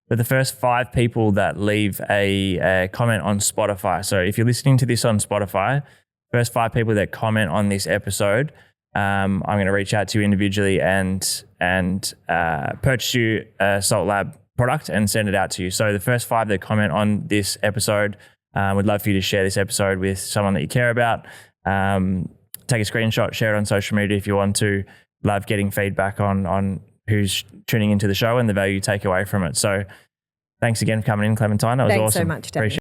5 people that leave a comment on Spotify. So if you're listening to this on Spotify, first 5 people that comment on this episode, I'm going to reach out to you individually and purchase you a Salt Lab product and send it out to you. So the first 5 that comment on this episode, would love for you to share this episode with someone that you care about. Take a screenshot, share it on social media if you want to. Love getting feedback on who's tuning into the show and the value you take away from it. So thanks again for coming in, Clementine. That was awesome. Thanks so much, David. Appreciate it.